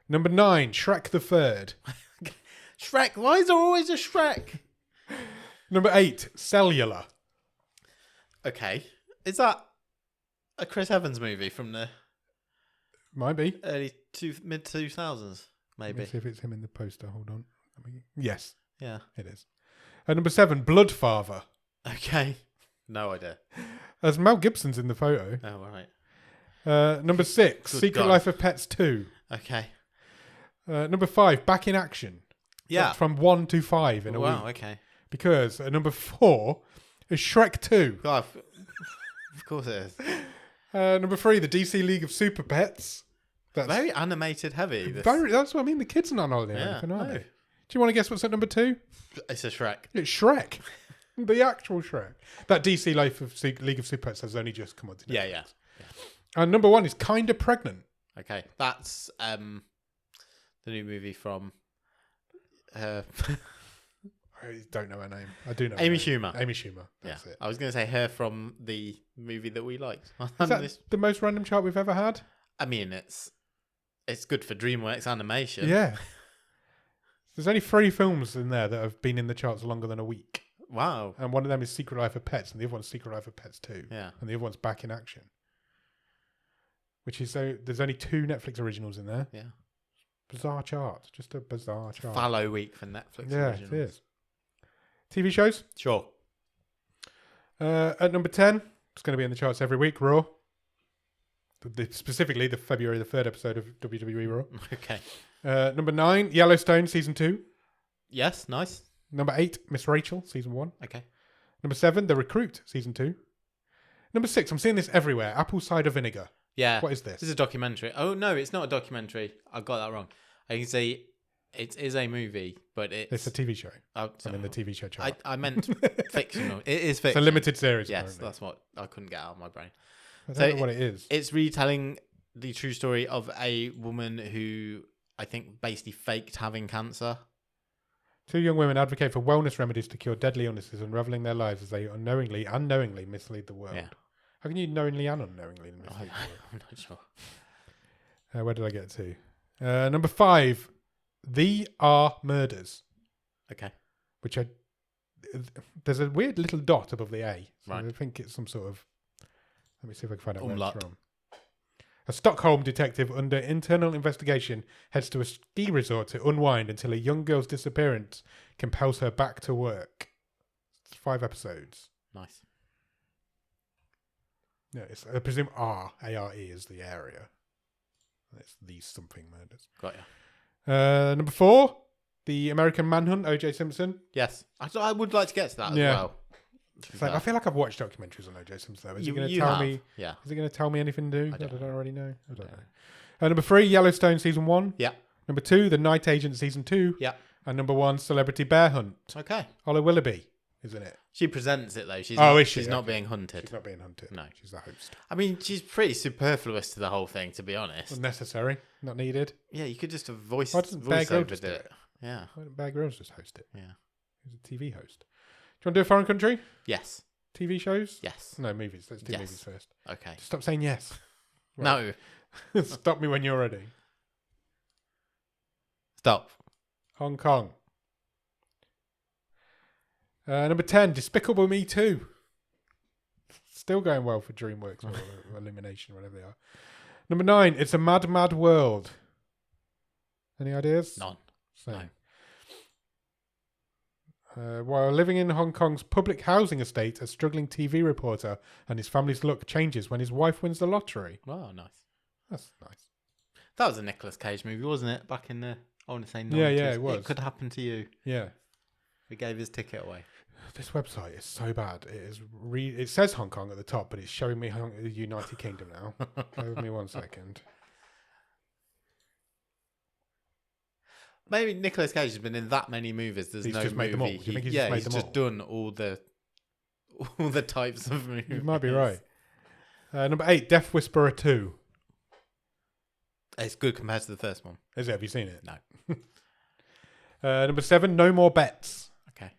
Number 9, Shrek the Third. Shrek. Why is there always a Shrek? Number 8, Cellular. Okay. Is that a Chris Evans movie from the Might be. mid 2000s? Maybe. Let's see if it's him in the poster. Hold on. Yes, Yeah. it is. Number 7, Bloodfather. Okay. No idea. As Mel Gibson's in the photo. Oh, all right. Number 6, Good Secret God. Life of Pets 2. Okay. Number 5, Back in Action. Yeah. That's from 1 to 5 in a Wow. week. Okay. Because number 4 is Shrek 2. God, of course it is. Number 3, the DC League of Super Pets. That's Very animated heavy. that's what I mean. The kids are not on holiday. Yeah, Anything, are no. they? Do you want to guess what's at number 2? It's a Shrek. It's Shrek. The actual Shrek. That DC League of Super Pets has only just come on to Netflix. Yeah. And number 1 is Kinda Pregnant. Okay. That's the new movie from I don't know her name. I do know Amy her name. Schumer. Amy Schumer. That's it. I was going to say her from the movie that we liked. Is that the most random chart we've ever had? I mean, it's good for DreamWorks animation. Yeah. There's only 3 films in there that have been in the charts longer than a week. Wow. And one of them is Secret Life of Pets, and the other one's Secret Life of Pets 2. Yeah. And the other one's Back in Action. Which is there's only 2 Netflix originals in there. Yeah. Bizarre chart. Just a bizarre chart. Fallow week for Netflix Yeah, originals. it is. TV shows? Sure. At number 10, it's going to be in the charts every week, Raw. Specifically, the February the 3rd episode of WWE Raw. Okay. Number 9, Yellowstone, Season 2. Yes, nice. Number 8, Miss Rachel, Season 1. Okay. Number 7, The Recruit, Season 2. Number 6, I'm seeing this everywhere, Apple Cider Vinegar. Yeah. What is this? This is a documentary. Oh, no, it's not a documentary. I got that wrong. I can say it is a movie, but It's a TV show. Oh, I'm in the TV show chart. I meant fictional. It is It's fiction. a limited series. Yes, apparently. that's what I couldn't get out of my brain. I don't So know what it is. It's retelling the true story of a woman who I think basically faked having cancer. 2 young women advocate for wellness remedies to cure deadly illnesses, unraveling their lives as they unknowingly and knowingly mislead the world. Yeah. How can you knowingly and unknowingly mislead the world? I'm not sure. Where did I get to? Number 5, The Are Murders, Okay. which there's a weird little dot above the A. So Right. I think it's some sort of. Let me see if I can find out Umlaut. where it's from. A Stockholm detective under internal investigation heads to a ski resort to unwind until a young girl's disappearance compels her back to work. It's 5 episodes. Nice. Yeah, I presume A-R-E is the area. It's the something murders. Got you. Number 4, The American Manhunt, O.J. Simpson. Yes. I would like to get to that as Yeah. well. So I feel like I've watched documentaries on O.J. Simpson though. Is it going to You tell have. me? Yeah. Is it going to tell me anything new I that I don't don't already know? I don't No. know. Number 3, Yellowstone season 1. Yeah. Number 2, The Night Agent season 2. Yeah. And number 1, Celebrity Bear Hunt. Okay. Holly Willoughby, isn't it? She presents it though. She's Oh, not, is she? She's not Okay. being hunted. She's not being hunted. No. She's the host. I mean, she's pretty superfluous to the whole thing, to be honest. Unnecessary. Not needed. Yeah, you could just have voice Why doesn't Bear Grylls over just do it. it? Yeah. Why didn't Bear Grylls just host it? Yeah. He's a TV host. Do you want to do a foreign country? Yes. TV shows? Yes. No, movies. Let's do Yes. movies first. Okay. Just stop saying yes. No. Stop me when you're ready. Stop. Hong Kong. Number 10, Despicable Me 2. Still going well for DreamWorks or Illumination, whatever they are. Number 9, It's a Mad, Mad World. Any ideas? None. Same. While living in Hong Kong's public housing estate, a struggling TV reporter and his family's luck changes when his wife wins the lottery. Oh, nice. That's nice. That was a Nicolas Cage movie, wasn't it? Back in the, I want to say 90s. Yeah, it was. It could happen to you. Yeah. We gave his ticket away. This website is so bad. It is. It says Hong Kong at the top, but it's showing me the United Kingdom now. Give me 1 second. Maybe Nicolas Cage has been in that many movies. There's He's no just movie. made them all. Do you think he's just made them just all? done all the types of movies. You might be right. Number 8, Death Whisperer 2. It's good compared to the first one. Is it? Have you seen it? No. Number 7, No More Bets. Okay.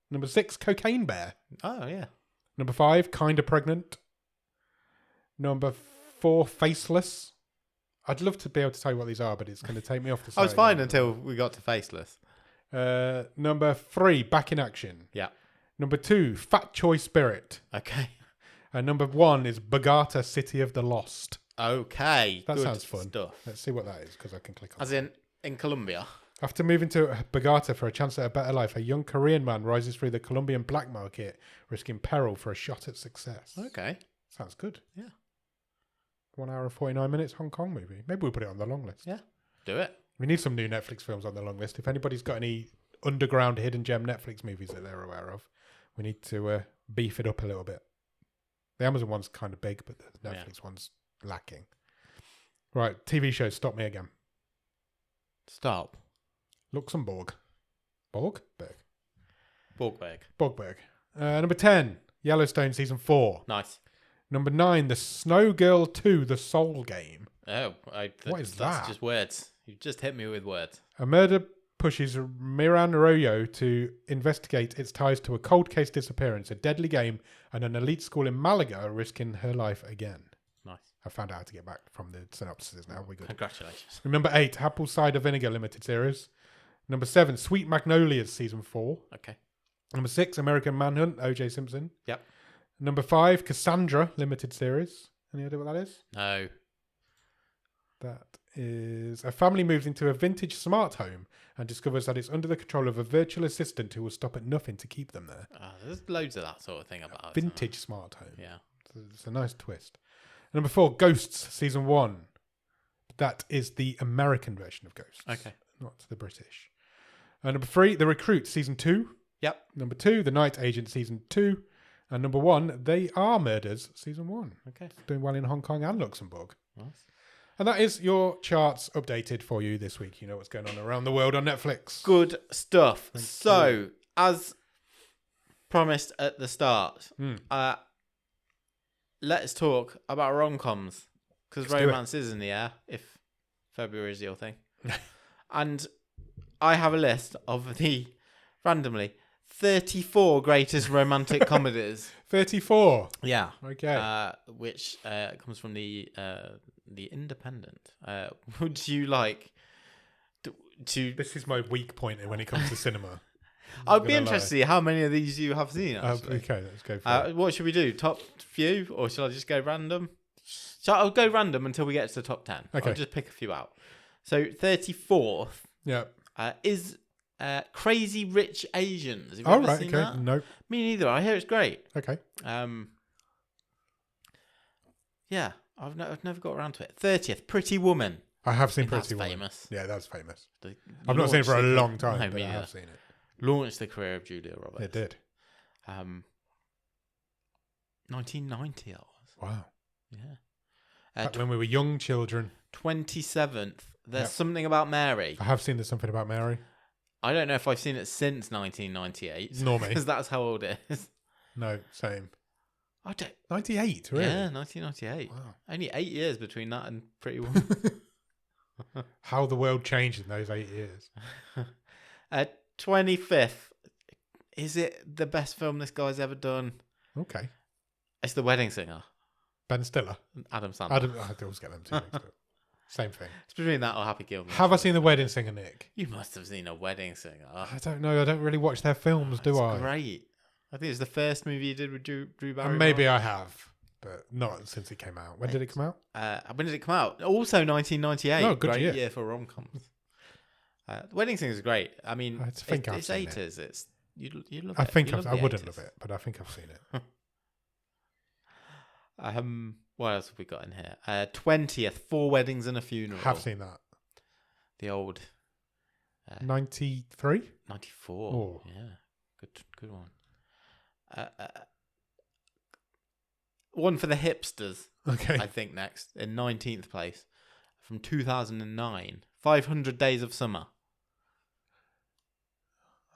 Number 6, Cocaine Bear. Oh yeah. Number 5, Kinda Pregnant. Number 4, Faceless. I'd love to be able to tell you what these are, but it's going to take me off the site. I was fine until we got to Faceless. Number 3, Back in Action. Yeah. Number 2, Fat Choice Spirit. Okay. And number 1 is Bogota, City of the Lost. Okay. That Good sounds fun. stuff. Let's see what that is, because I can click on As in Colombia. After moving to Bogota for a chance at a better life, a young Korean man rises through the Colombian black market, risking peril for a shot at success. Okay. Sounds good. Yeah. 1 hour and 49 minutes Hong Kong movie. Maybe we'll put it on the long list. Yeah. Do it. We need some new Netflix films on the long list. If anybody's got any underground hidden gem Netflix movies that they're aware of, we need to beef it up a little bit. The Amazon one's kind of big, but the Netflix one's lacking. Right, TV shows. Stop me again. Stop. Luxembourg. Borgberg. Borgberg. Number 10, Yellowstone Season 4. Nice. Number 9, The Snow Girl 2, The Soul Game. Oh, what is that's that? just words. You just hit me with words. A murder pushes Miran Arroyo to investigate its ties to a cold case disappearance, a deadly game, and an elite school in Malaga are risking her life again. Nice. I found out how to get back from the synopsis now. We're good. Congratulations. Number 8, Apple Cider Vinegar Limited Series. Number 7, Sweet Magnolias Season 4. Okay. Number 6, American Manhunt, O.J. Simpson. Yep. Number 5, Cassandra Limited Series. Any idea what that is? No. That is a family moves into a vintage smart home and discovers that it's under the control of a virtual assistant who will stop at nothing to keep them there. There's loads of that sort of thing about Vintage smart home. Yeah. It's a nice twist. Number 4, Ghosts Season 1. That is the American version of Ghosts. Okay. Not the British. Number 3, The Recruit Season 2. Yep. Number 2, The Night Agent Season 2. And number 1, They Are Murders Season 1. Okay. Doing well in Hong Kong and Luxembourg. Nice. And that is your charts updated for you this week. You know what's going on around the world on Netflix. Good stuff. Thank you. As promised at the start, let's talk about rom-coms. Because romance is in the air, if February is your thing. And I have a list of the, randomly, 34 greatest romantic comedies. 34. Yeah. Okay. Which comes from the Independent. Would you like to? This is my weak point when it comes to cinema. I'd be interested to see how many of these you have seen. Okay, let's go for it. What should we do? Top few, or shall I just go random? I'll go random until we get to the top 10. Okay. I'll just pick a few out. So 34th is Crazy Rich Asians. Have you ever seen that? Nope. Me neither. I hear it's great. Okay. Yeah, I've never got around to it. 30th, Pretty Woman. I have seen Pretty Woman. Famous. Yeah, that's famous. I've not seen it for a long time, but I have seen it. Launched the career of Julia Roberts. It did. 1990 that was. Wow. Yeah. Back when we were young children. 27th, There's Something About Mary. I have seen There's Something About Mary. I don't know if I've seen it since 1998. Nor me. Because that's how old it is. No, same. I don't. 98, really? Yeah, 1998. Wow. Only 8 years between that and Pretty Woman. How the world changed in those 8 years. 25th. Is it the best film this guy's ever done? Okay. It's The Wedding Singer. Ben Stiller. Adam Sandler. I always get them two mixed up. Same thing. It's between that or Happy Gilmore. Have I seen The Wedding Singer, Nick? You must have seen A Wedding Singer. I don't know. I don't really watch their films, do I? It's great. I think it's the first movie you did with Drew Barrymore. And maybe I have, but not since it came out. When did it come out? When did it come out? Also 1998. Oh, good great year for rom-coms. The Wedding Singer is great. I mean, I think it's I've seen 80s. It's you love I it. think You love I the wouldn't 80s. love it, but I think I've seen it. What else have we got in here? 20th, Four Weddings and a Funeral. Have seen that. The old 93? 94. Oh. Yeah, good one. One for the hipsters. Okay. I think next in 19th place from 2009. 500 Days of Summer.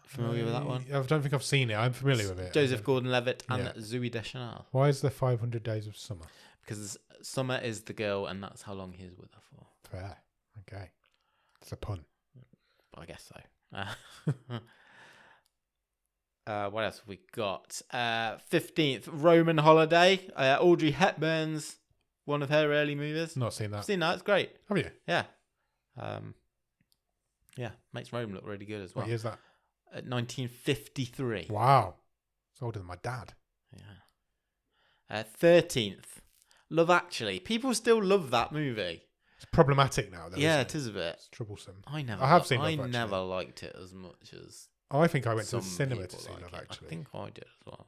Familiar with that one? I don't think I've seen it. I'm familiar with it. Joseph Gordon-Levitt and Yeah. Zooey Deschanel. Why is there 500 Days of Summer? Because summer is the girl, and that's how long he's with her for. Fair. Okay. It's a pun. I guess so. What else have we got? 15th, Roman Holiday. Audrey Hepburn's one of her early movies. Not seen that. I've seen that. It's great. Have you? Yeah. Yeah, makes Rome look really good as well. What year is that? 1953. Wow. It's older than my dad. Yeah. 13th. Love Actually. People still love that movie. It's problematic now, though. Yeah, isn't it is a bit. It's troublesome. I I never liked it as much as. I think I went to the some cinema to people see like Love it. Actually. I think I did as well.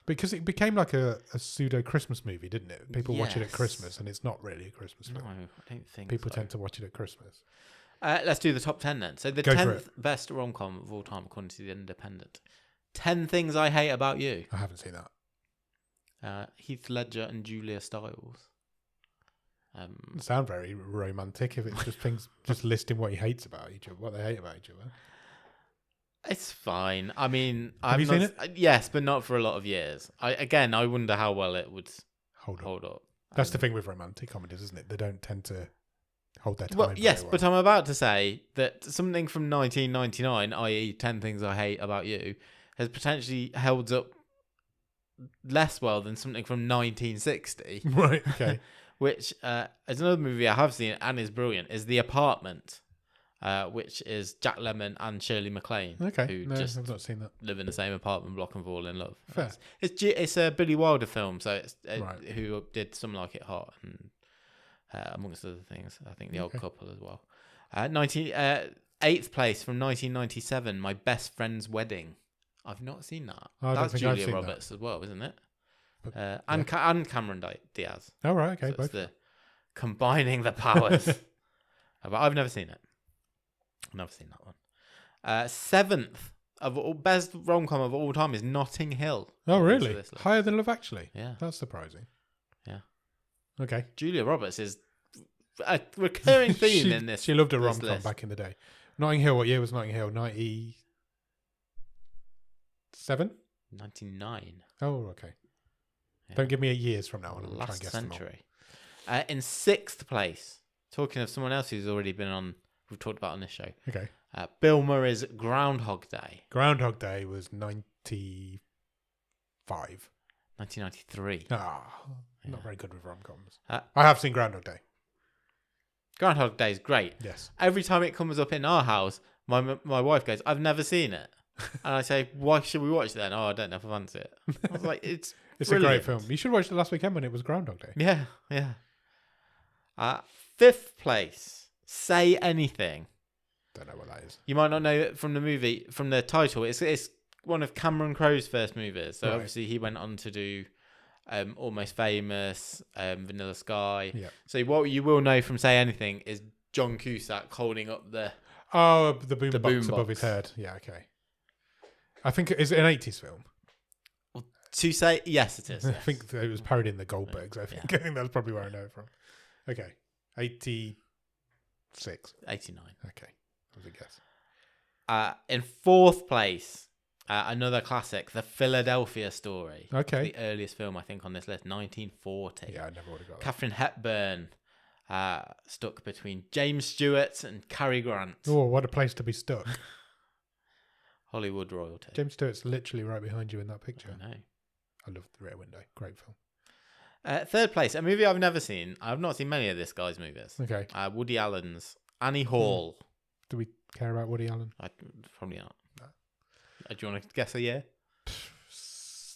Because it became like a pseudo Christmas movie, didn't it? People watch it at Yes. Christmas, and it's not really a Christmas No, film. I don't think People so. tend to watch it at Christmas. Let's do the top 10 then. So the Go for 10th best rom-com of all time, according to The Independent. 10 Things I Hate About You. I haven't seen that. Heath Ledger and Julia Stiles. It sounds very romantic if it's just things, just listing what he hates about each other, what they hate about each other. It's fine. I mean, Have you seen it? Yes, but not for a lot of years. I wonder how well it would hold up. That's the thing with romantic comedies, isn't it? They don't tend to hold their time. Well, very yes, well. but I'm about to say that something from 1999, i.e. 10 Things I Hate About You, has potentially held up less well than something from 1960. Right, okay. Which is another movie I have seen and is brilliant, is The Apartment, which is Jack Lemmon and Shirley MacLaine, Okay, who no, just I've not seen that. live in the same apartment block and fall in love. Fair. It's a Billy Wilder film, so it's Right. who did Some Like It Hot and amongst other things. I think The Old Couple as well. 8th place from 1997, My Best Friend's Wedding. I've not seen that. I don't That's think I've Julia seen Roberts as well, isn't it? But, And Cameron Diaz. Oh, right, okay. So it's Both. the combining the powers. But I've never seen it. Never seen that one. 7th of all, best rom-com of all time is Notting Hill. Oh, Into really? this list. Higher than Love Actually? Yeah. That's surprising. Yeah. Okay. Julia Roberts is a recurring theme in this. She loved a this rom-com list. back in the day. Notting Hill, what year was Notting Hill? 97? 99. Oh, okay. Yeah. Don't give me a years from now on. I'm trying to Last guess them all. century. In 6th place, talking of someone else who's already been on, we've talked about on this show. Okay. Bill Murray's Groundhog Day. Groundhog Day was 95. 1993. Ah, Yeah. not very good with rom-coms. Uh, I have seen Groundhog Day. Groundhog Day is great. Yes. Every time it comes up in our house, my wife goes, "I've never seen it," and I say, "Why should we watch it then?" "Oh, I don't know if I fancy it." I was like, "It's It's brilliant. a great film. You should watch it last weekend when it was Groundhog Day. Yeah, yeah. 5th place, Say Anything. Don't know what that is. You might not know it from the movie, from the title. It's one of Cameron Crowe's first movies. So Right. obviously he went on to do Almost Famous, Vanilla Sky. Yeah. So what you will know from Say Anything is John Cusack holding up the... Oh, the boom The box boom above box. his head. Yeah, okay. I think is it an 80s film? To say... Yes, it is. I Yes. think it was parodying the Goldbergs. I think. Yeah. I think that's probably where I know it from. Okay. 86. 89. Okay. That was a guess. In 4th place, another classic, The Philadelphia Story. Okay. The earliest film, I think, on this list, 1940. Yeah, I never would have got that. Katharine Hepburn, stuck between James Stewart and Cary Grant. Oh, what a place to be stuck. Hollywood royalty. James Stewart's literally right behind you in that picture. I know. I love The Rear Window. Great film. 3rd place, a movie I've never seen. I've not seen many of this guy's movies. Okay. Woody Allen's Annie Hall. Do we care about Woody Allen? Probably not. No. Do you want to guess a year?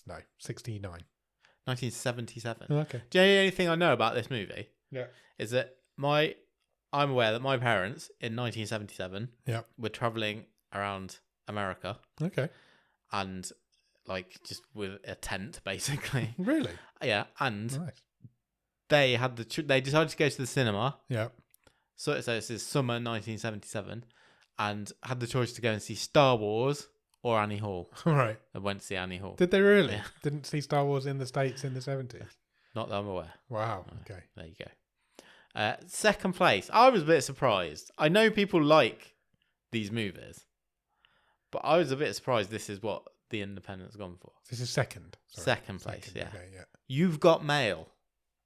No. 69. 1977. Okay. Do you know anything I know about this movie? Yeah. Is that I'm aware that my parents in 1977 Yeah. were traveling around America Okay. and like just with a tent basically. Really? Yeah, and Nice. they had they decided to go to the cinema. Yeah. So this is summer 1977, and had the choice to go and see Star Wars or Annie Hall. All right. I went to see Annie Hall. Did they really? Yeah. Didn't see Star Wars in the States in the 70s? Not that I'm aware. Wow. Okay. There you go. 2nd place. I was a bit surprised. I know people like these movies, but I was a bit surprised this is what The Independent's gone for. This is second. Sorry. Second place, Second, yeah. Okay, yeah. You've Got Mail.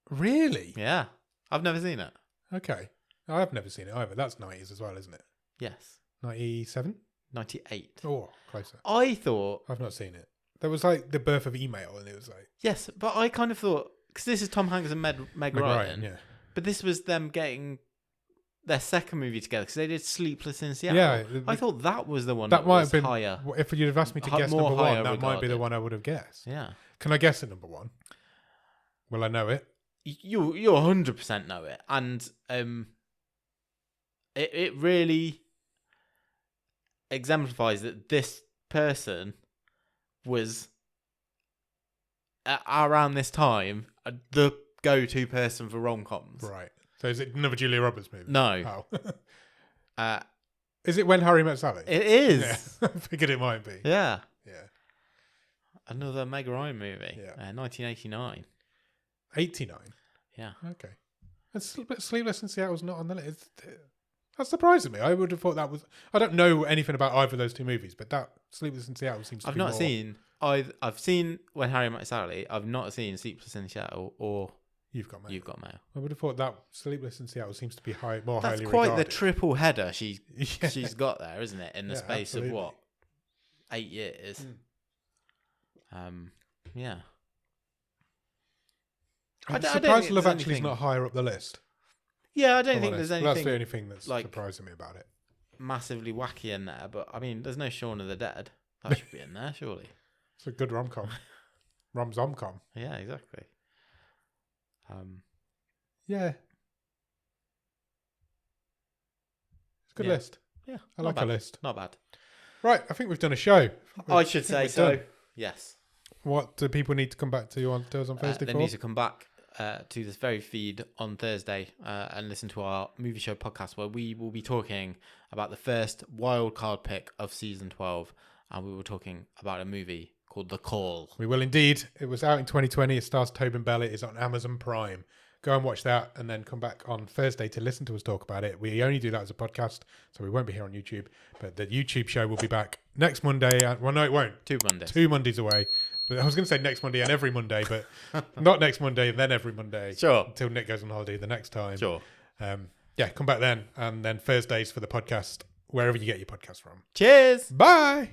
Really? Yeah. I've never seen it. Okay. I've never seen it either. That's 90s as well, isn't it? Yes. 97? 98. Oh, closer. I thought... I've not seen it. There was like the birth of email, and it was like Yes, but I kind of thought... Because this is Tom Hanks and Meg Ryan. yeah. But this was them getting their second movie together because they did Sleepless in Seattle. Yeah, I thought that was the one that might have been higher. If you'd have asked me to guess more number one, higher that might be the regarded. one I would have guessed. Yeah. Can I guess at number one? Will I know it? You 100% know it, and it really exemplifies that this person was around this time the go-to person for rom-coms. Right. So is it another Julia Roberts movie? No. Oh. Is it When Harry Met Sally? It is. Yeah. I figured it might be. Yeah. Yeah. Another Meg Ryan movie. Yeah. 1989. 89. Yeah. Okay. And Sleepless in Seattle's not on the list. That's surprising me. I would have thought that was. I don't know anything about either of those two movies, but that Sleepless in Seattle seems to be more... I've seen When Harry Met Sally. I've not seen Sleepless in Seattle or You've Got Mail. You've Got Mail. I would have thought that Sleepless in Seattle seems to be more highly regarded. That's quite the triple header she's got there, isn't it? In the space of what, 8 years? Yeah. I'm surprised Love Actually is not higher up the list. Yeah, I don't think there's anything. That's the only thing that's surprising me about it. Massively wacky in there, but I mean, there's no Shaun of the Dead. That should be in there, surely. It's a good rom-com. Rom-com. Yeah, exactly. Yeah. It's a good list. Yeah. I like a list. Not bad. Right, I think we've done a show. I should say so. Done. Yes. What do people need to come back to us on Thursday for? They need to come back to this very feed on Thursday and listen to our movie show podcast where we will be talking about the first wild card pick of season 12, and we were talking about a movie called The Call. We will indeed. It was out in 2020. It stars Tobin Bell. It is on Amazon Prime. Go and watch that and then come back on Thursday to listen to us talk about it. We only do that as a podcast, so we won't be here on YouTube. But the YouTube show will be back next Monday. Well, no, it won't. 2 Mondays. 2 Mondays away. But I was going to say next Monday and every Monday, but not next Monday and then every Monday. Sure. Until Nick goes on holiday the next time. Sure. Yeah, come back then. And then Thursdays for the podcast, wherever you get your podcast from. Cheers. Bye.